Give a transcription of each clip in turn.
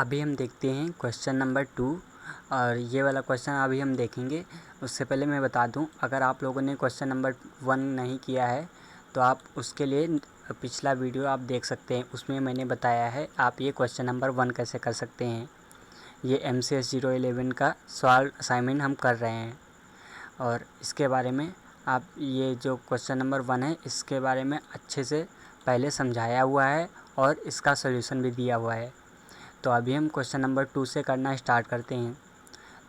अभी हम देखते हैं क्वेश्चन नंबर 2 और ये वाला क्वेश्चन अभी हम देखेंगे। उससे पहले मैं बता दूं, अगर आप लोगों ने क्वेश्चन नंबर 1 नहीं किया है तो आप उसके लिए पिछला वीडियो आप देख सकते हैं। उसमें मैंने बताया है आप ये क्वेश्चन नंबर 1 कैसे कर सकते हैं। ये MCS 011 का सॉल्व असाइनमेंट हम कर रहे हैं और इसके बारे में आप ये जो क्वेश्चन नंबर 1 है इसके बारे में अच्छे से पहले समझाया हुआ है और इसका सॉल्यूशन भी दिया हुआ है। तो अभी हम क्वेश्चन नंबर 2 से करना स्टार्ट करते हैं।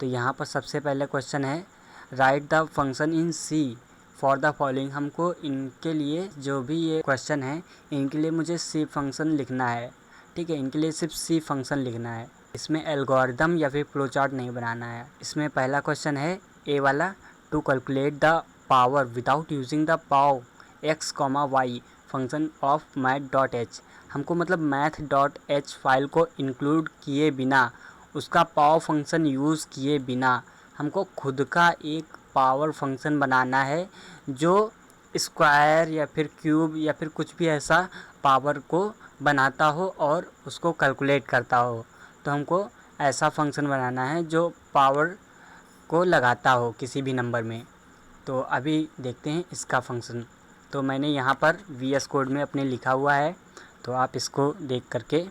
तो यहाँ पर सबसे पहले क्वेश्चन है write the function in C for the following. हमको इनके लिए जो भी ये क्वेश्चन है इनके लिए मुझे सी फंक्शन लिखना है। ठीक है, इनके लिए सिर्फ सी फंक्शन लिखना है, इसमें एल्गोरिदम या फिर फ्लो चार्ट नहीं बनाना है। इसमें पहला क्वेश्चन है ए वाला, to calculate the power without using the pow x, y function of math.h। हमको मतलब math.h फाइल को इंक्लूड किए बिना, उसका पावर फंक्शन यूज़ किए बिना हमको खुद का एक पावर फंक्शन बनाना है जो स्क्वायर या फिर क्यूब या फिर कुछ भी ऐसा पावर को बनाता हो और उसको कैलकुलेट करता हो। तो हमको ऐसा फंक्शन बनाना है जो पावर को लगाता हो किसी भी नंबर में। तो अभी देखते हैं इसका फंक्शन। तो मैंने यहाँ पर VS कोड में अपने लिखा हुआ है, तो आप इसको देख करके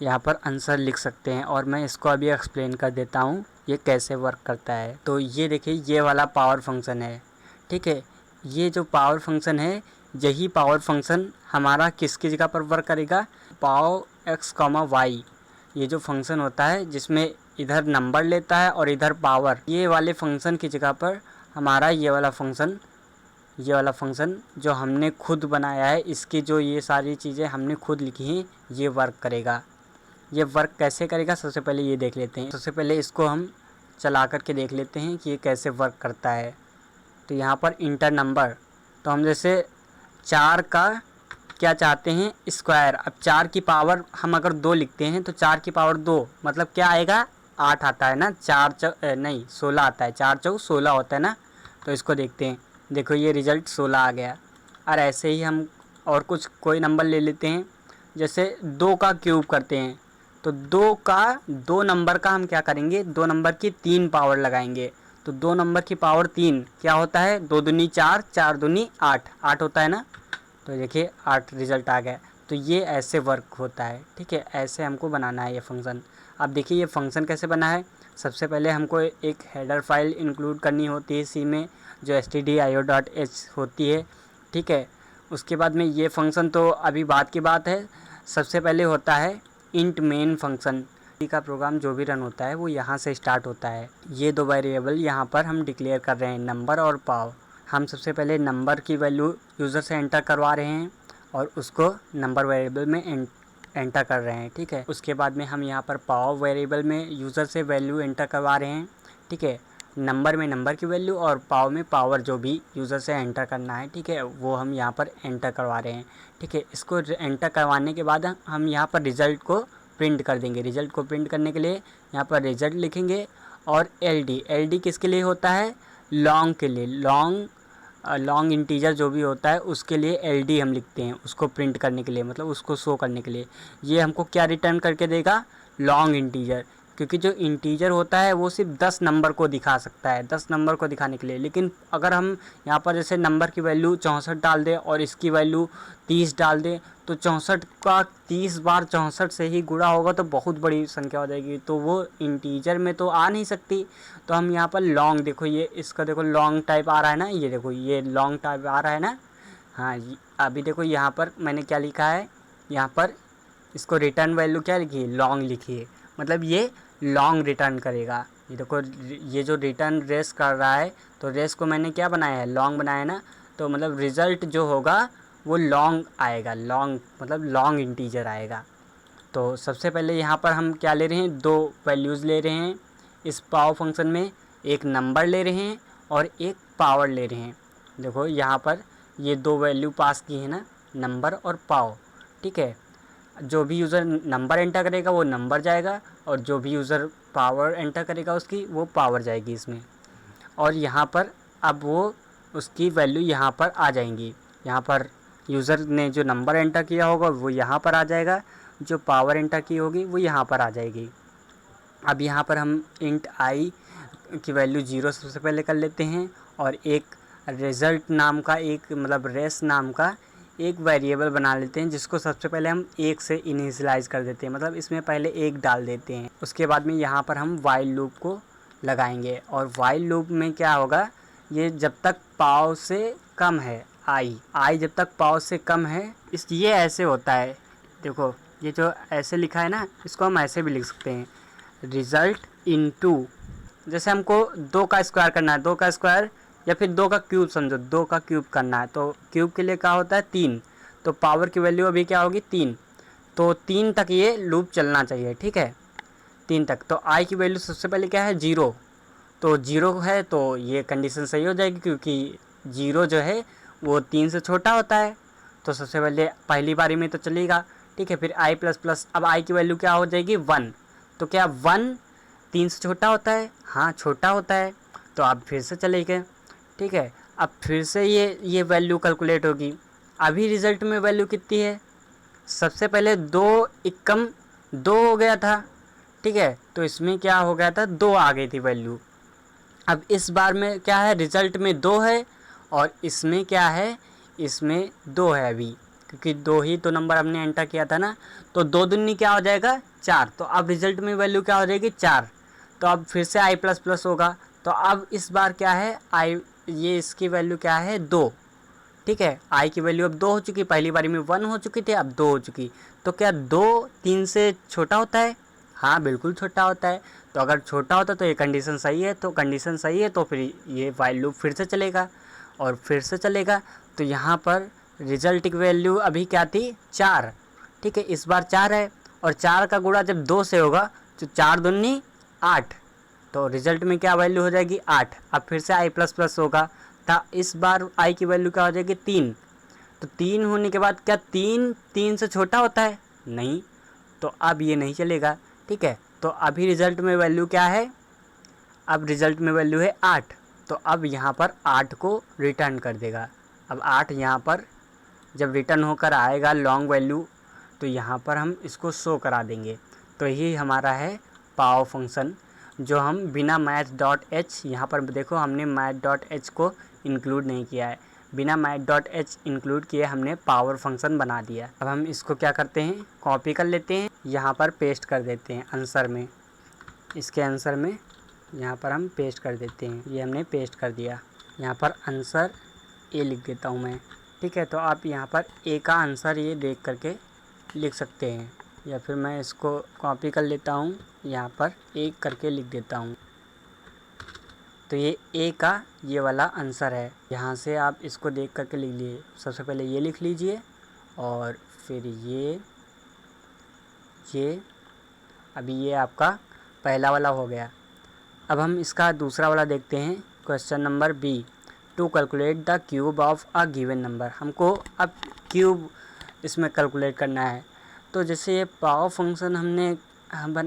यहाँ पर आंसर लिख सकते हैं और मैं इसको अभी एक्सप्लेन कर देता हूँ ये कैसे वर्क करता है। तो ये देखिए ये वाला पावर फंक्शन है। ठीक है, ये जो पावर फंक्शन है यही पावर फंक्शन हमारा किसकी जगह पर वर्क करेगा, पाव x, y। ये जो फंक्शन होता है जिसमें इधर नंबर लेता है और इधर पावर, ये वाले फंक्शन की जगह पर हमारा ये वाला फंक्शन जो हमने खुद बनाया है, इसकी जो ये सारी चीज़ें हमने खुद लिखी हैं ये वर्क करेगा। ये वर्क कैसे करेगा सबसे पहले ये देख लेते हैं। सबसे पहले इसको हम चला करके देख लेते हैं कि ये कैसे वर्क करता है। तो यहाँ पर इंटर नंबर, तो हम जैसे 4 का क्या चाहते हैं स्क्वायर। अब 4 की पावर हम अगर 2 लिखते हैं तो 4 की पावर 2 मतलब क्या आएगा, 8 आता है ना। 16 आता है, 4 चौक 16 होता है ना। तो इसको देखते हैं, देखो ये रिज़ल्ट 16 आ गया। और ऐसे ही हम और कोई नंबर ले लेते हैं, जैसे 2 का क्यूब करते हैं तो 2 नंबर का हम क्या करेंगे, 2 नंबर की 3 पावर लगाएंगे। तो 2 नंबर की पावर 3 क्या होता है, 2 दूनी 4, 4 दूनी 8, 8 होता है ना। तो देखिए 8 रिज़ल्ट आ गया। तो ये ऐसे वर्क होता है। ठीक है, ऐसे हमको बनाना है ये फंक्शन। अब देखिए ये फंक्शन कैसे बना है। सबसे पहले हमको एक हेडर फाइल इंक्लूड करनी होती है सी में, जो stdio.h होती है। ठीक है, उसके बाद में ये फंक्शन तो अभी बाद की बात है। सबसे पहले होता है इंट मेन फंक्शन का प्रोग्राम जो भी रन होता है वो यहाँ से स्टार्ट होता है। ये 2 वेरिएबल यहाँ पर हम डिक्लेयर कर रहे हैं, नंबर और पाव। हम सबसे पहले नंबर की वैल्यू यूज़र से एंटर करवा रहे हैं और उसको नंबर वेरिएबल में एंटर कर रहे हैं। ठीक है, उसके बाद में हम यहाँ पर पाव वेरिएबल में यूज़र से वैल्यू एंटर करवा रहे हैं। ठीक है, नंबर में नंबर की वैल्यू और पाव में पावर जो भी यूज़र से एंटर करना है, ठीक है, वो हम यहाँ पर एंटर करवा रहे हैं। ठीक है, इसको एंटर करवाने के बाद हम यहाँ पर रिज़ल्ट को प्रिंट कर देंगे। रिज़ल्ट को प्रिंट करने के लिए यहाँ पर रिज़ल्ट लिखेंगे और LD किसके लिए होता है, लॉन्ग के लिए। लॉन्ग इंटीजर जो भी होता है उसके लिए LD हम लिखते हैं, उसको प्रिंट करने के लिए, मतलब उसको शो करने के लिए। ये हमको क्या रिटर्न करके देगा, लॉन्ग इंटीजर, क्योंकि जो इंटीजर होता है वो सिर्फ 10 नंबर को दिखा सकता है, 10 नंबर को दिखाने के लिए। लेकिन अगर हम यहाँ पर जैसे नंबर की वैल्यू 64 डाल दें और इसकी वैल्यू 30 डाल दें तो 64 का 30 बार 64 से ही गुणा होगा तो बहुत बड़ी संख्या हो जाएगी, तो वो इंटीजर में तो आ नहीं सकती। तो हम यहाँ पर लॉन्ग, देखो ये इसका देखो लॉन्ग टाइप आ रहा है ना, ये देखो ये लॉन्ग टाइप आ रहा है ना। हाँ, अभी देखो यहाँ पर मैंने क्या लिखा है, यहाँ पर इसको रिटर्न वैल्यू क्या लिखी, लॉन्ग लिखी है, मतलब ये लॉन्ग रिटर्न करेगा। ये देखो ये जो रिटर्न रेस कर रहा है तो रेस को मैंने क्या बनाया है, लॉन्ग बनाया है ना। तो मतलब रिज़ल्ट जो होगा वो लॉन्ग आएगा, लॉन्ग मतलब लॉन्ग इंटीजर आएगा। तो सबसे पहले यहाँ पर हम क्या ले रहे हैं, 2 वैल्यूज़ ले रहे हैं इस पावर फंक्शन में, एक नंबर ले रहे हैं और एक पावर ले रहे हैं। देखो यहाँ पर ये 2 वैल्यू पास की है ना, नंबर और पावर। ठीक है, जो भी यूज़र नंबर एंटर करेगा वो नंबर जाएगा और जो भी यूज़र पावर एंटर करेगा उसकी वो पावर जाएगी इसमें। और यहाँ पर अब वो उसकी वैल्यू यहाँ पर आ जाएंगी। यहाँ पर यूज़र ने जो नंबर एंटर किया होगा वो यहाँ पर आ जाएगा जो पावर एंटर की होगी वो यहाँ पर आ जाएगी। अब यहाँ पर हम इंट आई की वैल्यू 0 सबसे पहले कर लेते हैं और एक रिज़ल्ट नाम का एक मतलब रेस नाम का एक वेरिएबल बना लेते हैं, जिसको सबसे पहले हम 1 से इनिशियलाइज़ कर देते हैं, मतलब इसमें पहले 1 डाल देते हैं। उसके बाद में यहाँ पर हम वाइल लूप को लगाएंगे और वाइल लूप में क्या होगा, ये जब तक पाव से कम है आई जब तक पाव से कम है ये ऐसे होता है। देखो ये जो ऐसे लिखा है ना, इसको हम ऐसे भी लिख सकते हैं, रिज़ल्ट इनटू, जैसे हमको 2 का स्क्वायर करना है, 2 का स्क्वायर या फिर 2 का क्यूब समझो, 2 का क्यूब करना है तो क्यूब के लिए क्या होता है 3, तो पावर की वैल्यू अभी क्या होगी 3, तो 3 तक ये लूप चलना चाहिए, ठीक है 3 तक। तो आई की वैल्यू सबसे पहले क्या है 0, तो 0 है तो ये कंडीशन सही हो जाएगी, क्योंकि 0 जो है वो 3 से छोटा होता है, तो सबसे पहले पहली बारी में तो चलेगा, ठीक है। फिर आई प्लस प्लस, अब आई की वैल्यू क्या हो जाएगी 1, तो क्या 1 3 से छोटा होता है, हाँ छोटा होता है, तो अब फिर से चलेगा, ठीक है। अब फिर से ये वैल्यू कैलकुलेट होगी। अभी रिज़ल्ट में वैल्यू कितनी है, सबसे पहले 2 एकम 2 हो गया था, ठीक है, तो इसमें क्या हो गया था 2 आ गई थी वैल्यू। अब इस बार में क्या है, रिज़ल्ट में 2 है और इसमें क्या है, इसमें 2 है अभी, क्योंकि 2 ही तो नंबर हमने एंटर किया था ना, तो 2 दूनी क्या हो जाएगा 4, तो अब रिज़ल्ट में वैल्यू क्या हो जाएगी 4, तो अब फिर से आई प्लस प्लस होगा, तो अब इस बार क्या है आई, ये इसकी वैल्यू क्या है 2, ठीक है। आई की वैल्यू अब 2 हो चुकी, पहली बारी में 1 हो चुकी थी, अब 2 हो चुकी, तो क्या 2 3 से छोटा होता है, हाँ बिल्कुल छोटा होता है, तो अगर छोटा होता तो ये कंडीशन सही है, तो कंडीशन सही है तो फिर ये वाइल लूप फिर से चलेगा और फिर से चलेगा। तो यहाँ पर रिज़ल्ट की वैल्यू अभी क्या थी 4, ठीक है, इस बार 4 है और 4 का गुणा जब 2 से होगा तो 4 दूनी 8, तो रिज़ल्ट में क्या वैल्यू हो जाएगी 8। अब फिर से आई प्लस प्लस होगा, था इस बार आई की वैल्यू क्या हो जाएगी 3, तो 3 होने के बाद क्या 3 से छोटा होता है, नहीं, तो अब ये नहीं चलेगा, ठीक है। तो अभी रिज़ल्ट में वैल्यू क्या है, अब रिज़ल्ट में वैल्यू है 8, तो अब यहाँ पर 8 को रिटर्न कर देगा। अब 8 यहाँ पर जब रिटर्न होकर आएगा लॉन्ग वैल्यू, तो यहाँ पर हम इसको शो करा देंगे। तो यही हमारा है पाव फंक्शन, जो हम बिना मैथ डॉट एच, यहाँ पर देखो हमने मैथ डॉट एच को इंक्लूड नहीं किया है, बिना मैथ डॉट एच इंक्लूड किए हमने पावर फंक्शन बना दिया। अब हम इसको क्या करते हैं, कॉपी कर लेते हैं, यहाँ पर पेस्ट कर देते हैं आंसर में, इसके आंसर में यहाँ पर हम पेस्ट कर देते हैं, ये हमने पेस्ट कर दिया। यहाँ पर आंसर ए लिख देता हूँ मैं, ठीक है। तो आप यहाँ पर ए का आंसर ये देख करके लिख सकते हैं, या फिर मैं इसको कॉपी कर लेता हूँ, यहाँ पर ए करके लिख देता हूँ, तो ये ए का ये वाला आंसर है। यहाँ से आप इसको देख करके लिख लीजिए, सबसे पहले ये लिख लीजिए और फिर ये अभी ये आपका पहला वाला हो गया। अब हम इसका दूसरा वाला देखते हैं, question number B, to calculate the cube of a given number. हमको अब क्यूब इसमें कैलकुलेट करना है। तो जैसे ये पावर फंक्शन हमने